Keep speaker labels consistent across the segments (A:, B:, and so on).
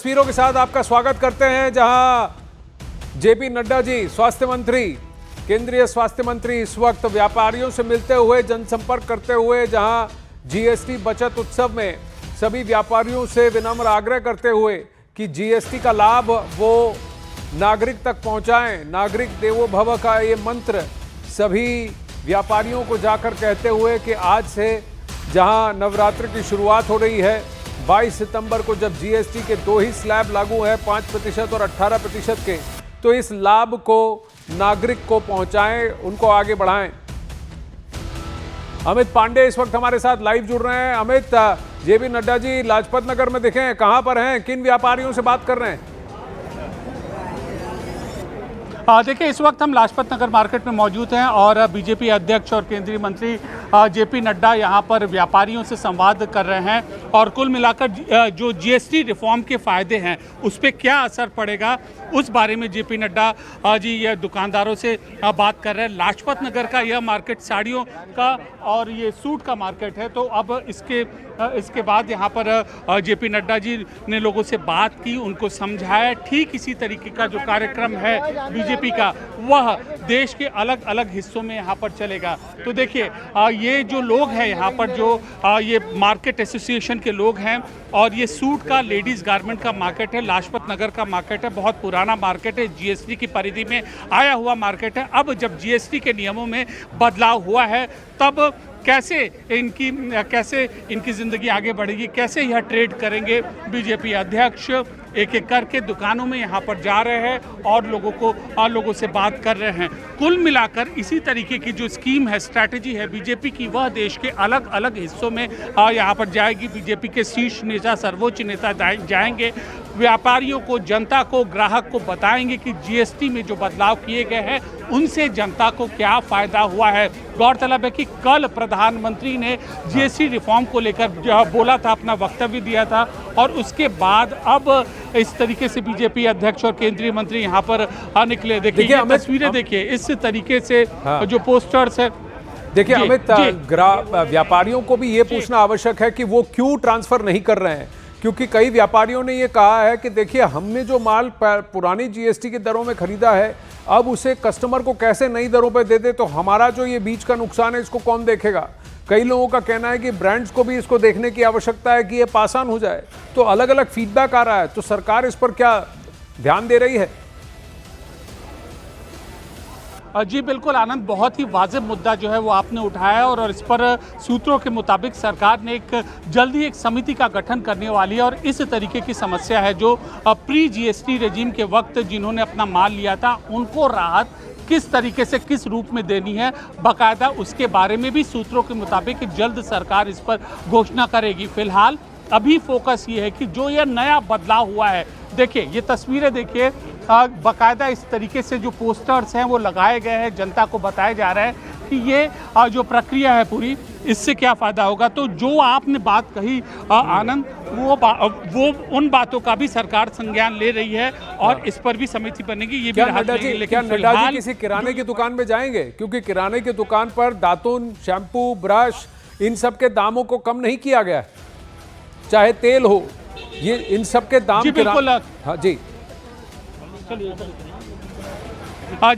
A: तस्वीरों के साथ आपका स्वागत करते हैं, जहां जेपी नड्डा जी, स्वास्थ्य मंत्री, केंद्रीय स्वास्थ्य मंत्री इस वक्त व्यापारियों से मिलते हुए, जनसंपर्क करते हुए, जहां जीएसटी बचत उत्सव में सभी व्यापारियों से विनम्र आग्रह करते हुए कि जीएसटी का लाभ वो नागरिक तक पहुंचाएं। नागरिक देवो भव का ये मंत्र सभी व्यापारियों को जाकर कहते हुए कि आज से जहां नवरात्र की शुरुआत हो रही है, 22 सितंबर को जब जीएसटी के 2 ही स्लैब लागू है, 5% और 18% के, तो इस लाभ को नागरिक को पहुंचाएं, उनको आगे बढ़ाएं। अमित पांडे इस वक्त हमारे साथ लाइव जुड़ रहे हैं। अमित, जेपी नड्डा जी लाजपत नगर में दिखे, कहां पर हैं, किन व्यापारियों से बात कर रहे हैं?
B: देखिए, इस वक्त हम लाजपत नगर मार्केट में मौजूद हैं और बीजेपी अध्यक्ष और केंद्रीय मंत्री जेपी नड्डा यहां पर व्यापारियों से संवाद कर रहे हैं और कुल मिलाकर जो जीएसटी रिफॉर्म के फायदे हैं उस पर क्या असर पड़ेगा, उस बारे में जेपी नड्डा जी ये दुकानदारों से बात कर रहे हैं। लाजपत नगर का यह मार्केट साड़ियों का और ये सूट का मार्केट है, तो अब इसके बाद यहाँ पर जेपी नड्डा जी ने लोगों से बात की, उनको समझाया। ठीक इसी तरीके का जो कार्यक्रम है बीजेपी का, वह देश के अलग अलग हिस्सों में यहाँ पर चलेगा। तो देखिए, ये जो लोग हैं यहाँ पर, जो ये मार्केट एसोसिएशन के लोग हैं, और ये सूट का, लेडीज़ गारमेंट का मार्केट है, लाजपत नगर का मार्केट है, बहुत पुराना मार्केट है, जीएसटी की परिधि में आया हुआ मार्केट है। अब जब जीएसटी के नियमों में बदलाव हुआ है, तब कैसे इनकी ज़िंदगी आगे बढ़ेगी, कैसे यह ट्रेड करेंगे। बीजेपी अध्यक्ष एक एक करके दुकानों में यहाँ पर जा रहे हैं और लोगों से बात कर रहे हैं। कुल मिलाकर इसी तरीके की जो स्कीम है, स्ट्रैटेजी है बीजेपी की, वह देश के अलग अलग हिस्सों में यहाँ पर जाएगी। बीजेपी के शीर्ष नेता, सर्वोच्च नेता जाएंगे, व्यापारियों को, जनता को, ग्राहक को बताएंगे कि जीएसटी में जो बदलाव किए गए हैं उनसे जनता को क्या फ़ायदा हुआ है। गौरतलब है कि कल प्रधानमंत्री ने जीएसटी रिफॉर्म को लेकर बोला था, अपना वक्तव्य दिया था, और उसके बाद अब इस तरीके से बीजेपी अध्यक्ष और केंद्रीय मंत्री यहाँ पर निकले। देखिए तस्वीरें, देखिए इस तरीके से जो पोस्टर्स है।
A: देखिए अमित, व्यापारियों को भी ये पूछना आवश्यक है कि वो क्यों ट्रांसफर नहीं कर रहे हैं, क्योंकि कई व्यापारियों ने ये कहा है कि देखिए, हमने जो माल पुरानी जीएसटी की दरों में खरीदा है, अब उसे कस्टमर को कैसे नई दरों पर दे दे, तो हमारा जो ये बीच का नुकसान है इसको कौन देखेगा। कई लोगों का कहना है कि ब्रांड्स को भी इसको देखने की आवश्यकता है कि ये पास ऑन हो जाए। तो अलग अलग फीडबैक आ रहा है, तो सरकार इस पर क्या ध्यान दे रही है?
B: जी बिल्कुल आनंद, बहुत ही वाजिब मुद्दा जो है वो आपने उठाया, और इस पर सूत्रों के मुताबिक सरकार ने जल्दी एक समिति का गठन करने वाली है। और इस तरीके की समस्या है जो प्री जीएसटी रेजिम के वक्त जिन्होंने अपना माल लिया था, उनको राहत किस तरीके से, किस रूप में देनी है बाकायदा, उसके बारे में भी सूत्रों के मुताबिक जल्द सरकार इस पर घोषणा करेगी। फिलहाल अभी फोकस ये है कि जो यह नया बदलाव हुआ है, देखिए ये तस्वीरें देखिए, बाकायदा इस तरीके से जो पोस्टर्स हैं वो लगाए गए हैं, जनता को बताया जा रहा है कि ये जो प्रक्रिया है पूरी, इससे क्या फ़ायदा होगा। तो जो आपने बात कही आनंद, वो उन बातों का भी सरकार संज्ञान ले रही है और इस पर भी समिति बनेगी। ये भी
A: नड्डा जी किसी किराने की दुकान में जाएंगे? क्योंकि किराने की दुकान पर दातुन, शैम्पू, ब्रश, इन सब के दामों को कम नहीं किया गया, चाहे तेल हो, ये इन सब के दाम।
B: जी बिल्कुल,
A: हाँ जी,
B: जी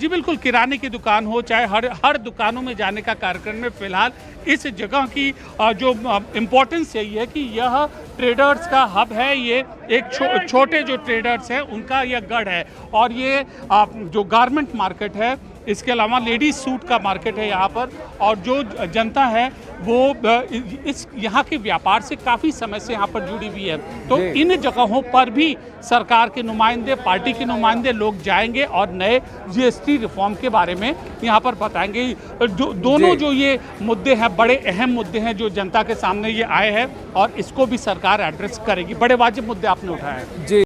B: बिल्कुल, किराने की दुकान हो चाहे हर दुकानों में जाने का कार्यक्रम में फिलहाल इस जगह की जो इम्पोर्टेंस यही है कि यह ट्रेडर्स का हब है। ये एक छोटे जो ट्रेडर्स हैं उनका यह गढ़ है, और ये जो गारमेंट मार्केट है, इसके अलावा लेडीज सूट का मार्केट है यहाँ पर, और जो जनता है वो इस यहाँ के व्यापार से काफ़ी समय से यहाँ पर जुड़ी हुई है। तो इन जगहों पर भी सरकार के नुमाइंदे, पार्टी के नुमाइंदे लोग जाएंगे और नए जीएसटी रिफॉर्म के बारे में यहाँ पर बताएंगे। दोनों जो ये मुद्दे हैं, बड़े अहम मुद्दे हैं जो जनता के सामने ये आए हैं, और इसको भी सरकार एड्रेस करेगी। बड़े वाजिब मुद्दे आपने उठाए हैं। जी।